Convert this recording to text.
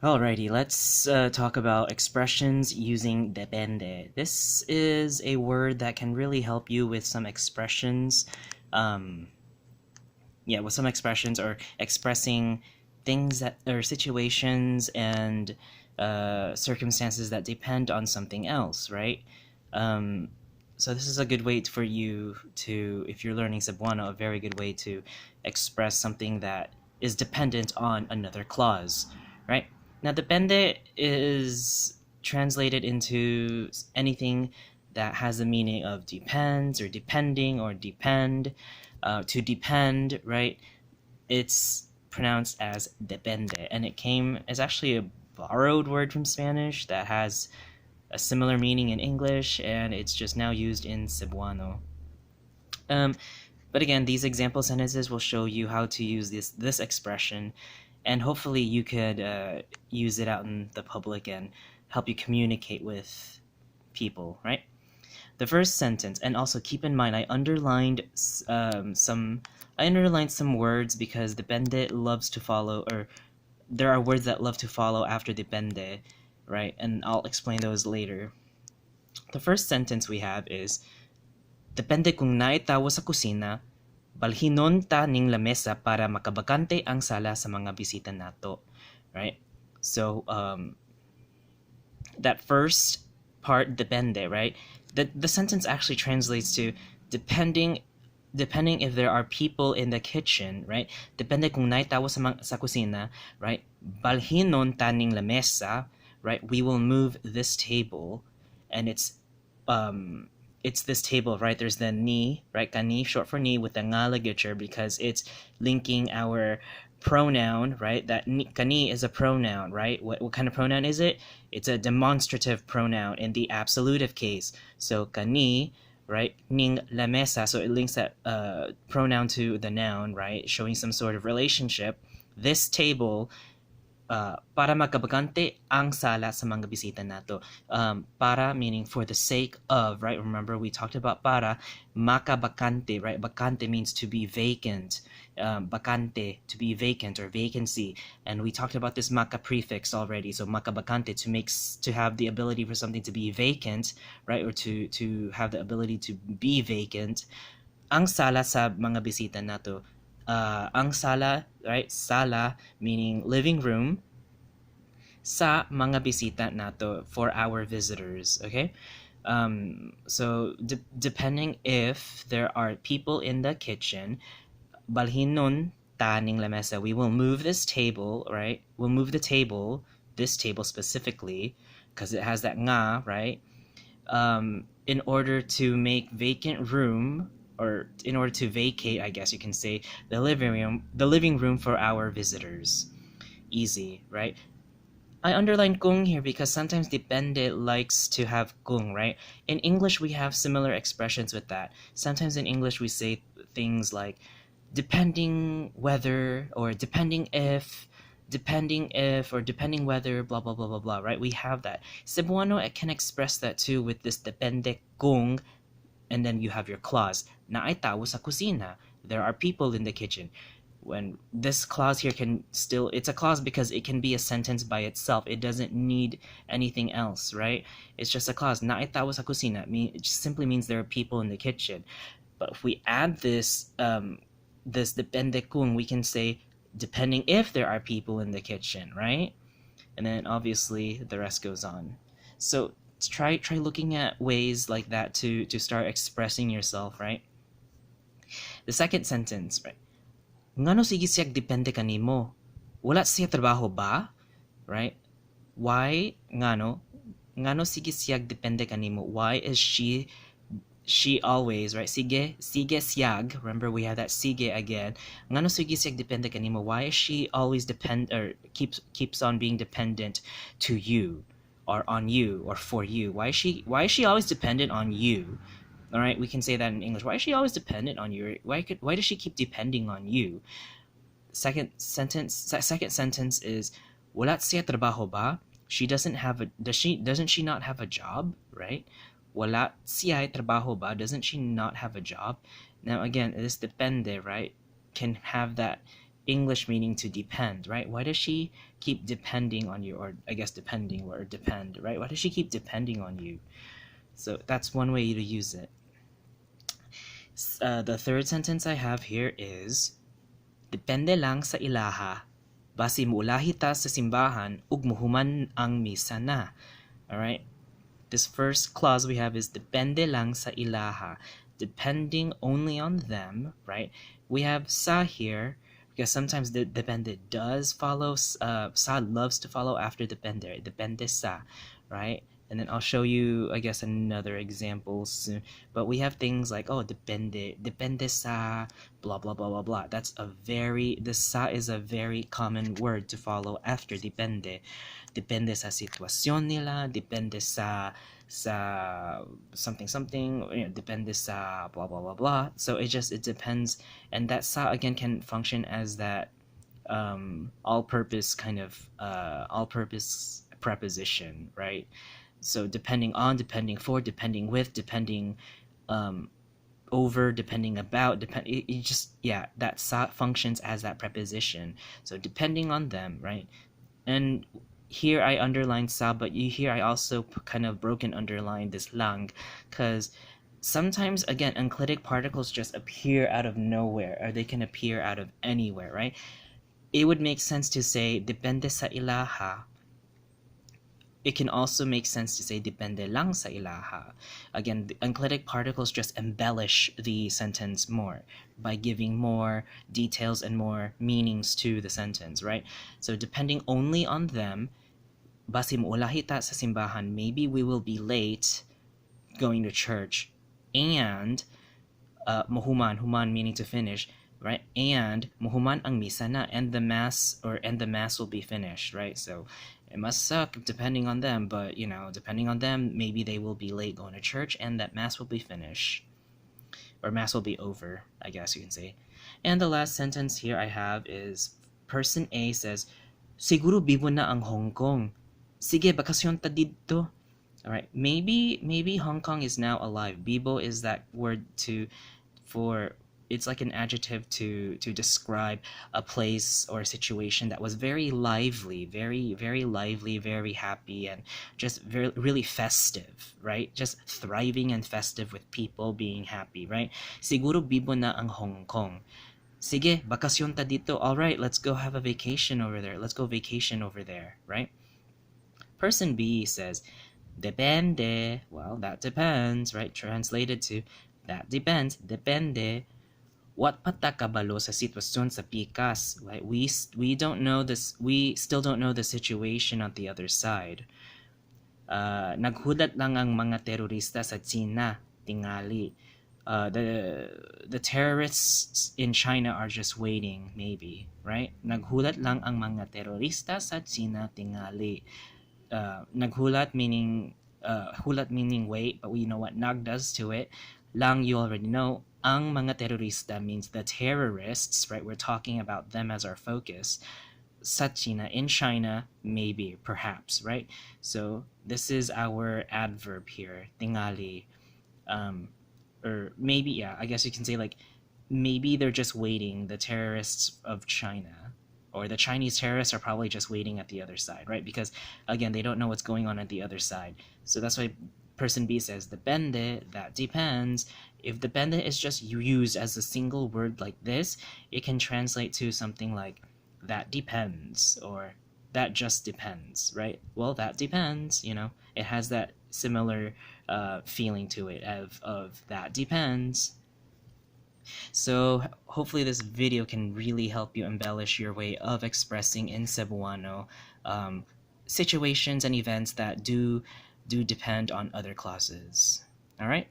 Alrighty, let's talk about expressions using depende. This is a word that can really help you with some expressions. Um, with some expressions or expressing things that or situations and circumstances that depend on something else, right? Um, so this is a good way for you to, if you're learning Cebuano, a very good way to express something that is dependent on another clause, right? Now, depende is translated into anything that has the meaning of depends or depending or depend. To depend, right? It's pronounced as depende, and it came as actually a borrowed word from Spanish that has a similar meaning in English, and it's just now used in Cebuano. Um, but again, these example sentences will show you how to use this expression, and hopefully you could use it out in the public and help you communicate with people, right? The first sentence, and also keep in mind, I underlined some words because depende loves to follow, or there are words that love to follow after depende, right? And I'll explain those later. The first sentence we have is, depende kung naitawo sa kusina, balhinon ta ning lamesa para makabakante ang sala sa mga bisita nato, right? So that first part, depende, right? The sentence actually translates to depending if there are people in the kitchen, right? Depende kung naitawo sa kusina, right? Balhinon taning lamesa, right? We will move this table, and it's this table, right? There's the ni, right? Kani, short for ni, with the nga ligature because it's linking our pronoun, right? That kani is a pronoun, right? What kind of pronoun is it? It's a demonstrative pronoun in the absolutive case. So kani, right? Ning la mesa, so it links that pronoun to the noun, right? Showing some sort of relationship. This table, para magkabagante ang sala sa mga bisita nato. Para meaning for the sake of, right? Remember we talked about para, makabakante, right? Bakante means to be vacant. Bakante, to be vacant or vacancy. And we talked about this maka prefix already. So makabakante, to have the ability for something to be vacant, right? Or to have the ability to be vacant. Ang sala sa mga bisita nato. Ang sala, right? Sala meaning living room. Sa mga bisita nato, for our visitors. Okay. So depending if there are people in the kitchen, balhinon taning lamesa, we will move this table, right? We'll move the table, this table specifically, because it has that nga, right? In order to make vacant room, or in order to vacate, I guess you can say, the living room for our visitors. Easy, right? I underlined kung here because sometimes depende likes to have kung, right? In English, we have similar expressions with that. Sometimes in English, we say things like depending whether, or depending if, or depending whether, blah, blah, blah, blah, blah, right? We have that. Cebuano, it can express that too with this depende kung, and then you have your clause. Naitawo sa kusina. There are people in the kitchen. When this clause here can still, it's a clause because it can be a sentence by itself. It doesn't need anything else, right? It's just a clause. Naitawo sa kusina. It just simply means there are people in the kitchen. But if we add this this depende kung, we can say depending if there are people in the kitchen, right? And then obviously the rest goes on. So try looking at ways like that to start expressing yourself, right? The second sentence, right? Ngano sige siyag depende kanimo? Wala siya trabaho ba? Right? Why ngano? Ngano sige siyag depende kanimo? Why is she always, right? Sige siyag. Remember we have that sige again. Ngano sige siyag depende kanimo? Why is she always keeps on being dependent to you, or on you, or for you? Why is she always dependent on you? All right, we can say that in English. Why is she always dependent on you? Why does she keep depending on you? Second sentence is wala siya trabaho ba? Doesn't she not have a job, right? Wala siya trabaho ba? Doesn't she not have a job? Now again, this depende, right, can have that English meaning to depend, right? Why does she keep depending on you? Or I guess depending or depend, right? Why does she keep depending on you? So that's one way to use it. The third sentence I have here is, Depende lang sa ilaha. Basi muulahi ta sa simbahan ug muhuman ang misa na. Alright? This first clause we have is depende lang sa ilaha. Depending only on them, right? We have sa here because sometimes the depende does follow, sa loves to follow after depende. Depende sa, right? And then I'll show you, I guess, another example soon. But we have things like, oh, depende sa, blah, blah, blah, blah, blah. The sa is a very common word to follow after depende. Depende sa sitwasyon nila, depende sa something something, depende sa blah blah blah blah. So it depends, and that sa again can function as that all-purpose preposition, right? So depending on, depending for, depending with, depending over, depending about, that sa functions as that preposition. So depending on them, right? And here I underlined sa, but here I also kind of broken underline this lang, because sometimes, again, enclitic particles just appear out of nowhere, or they can appear out of anywhere, right? It would make sense to say depende sa ilaha. It can also make sense to say depende lang sa ilaha. Again, the enclitic particles just embellish the sentence more by giving more details and more meanings to the sentence, right? So depending only on them, basi muulahi ta sa simbahan, maybe we will be late going to church, and muhuman, human meaning to finish, right? And muhuman ang misa na, and the mass will be finished, right? So it must suck depending on them, but depending on them, maybe they will be late going to church, and that mass will be finished, or mass will be over, I guess you can say. And the last sentence here I have is, person A says, siguro bibo na ang Hong Kong. Sige, bakasyon ta dito. All right, maybe Hong Kong is now alive. Bibo is that word it's like an adjective to describe a place or a situation that was very lively, very, very lively, very happy, and just very, really festive, right? Just thriving and festive with people being happy, right? Siguro bibo na ang Hong Kong. Sige, bakasyon ta dito. All right, let's go have a vacation over there. Let's go vacation over there, right? Person B says, depende. Well, that depends, right? Translated to, that depends. Depende. What pata kabalo sa sitwasyon sa pikas? Right? We don't know this. We still don't know the situation on the other side. Naghulat lang ang mga terorista sa China tingali. The terrorists in China are just waiting, maybe, right? Naghulat lang ang mga terorista sa China tingali. Naghulat meaning hulat meaning wait, but we know what nag does to it. Lang, you already know. Ang mga terorista means the terrorists, right? We're talking about them as our focus. Sa China, in China, maybe, perhaps, right? So this is our adverb here, tingali. Or maybe, yeah, I guess you can say like, maybe they're just waiting, the terrorists of China, or the Chinese terrorists are probably just waiting at the other side, right? Because again, they don't know what's going on at the other side. So that's why person B says depende, that depends. If depende is just used as a single word like this, it can translate to something like that depends, or that just depends, right? Well, that depends, it has that similar feeling to it of that depends. So hopefully this video can really help you embellish your way of expressing in Cebuano situations and events that do depend on other clauses. All right?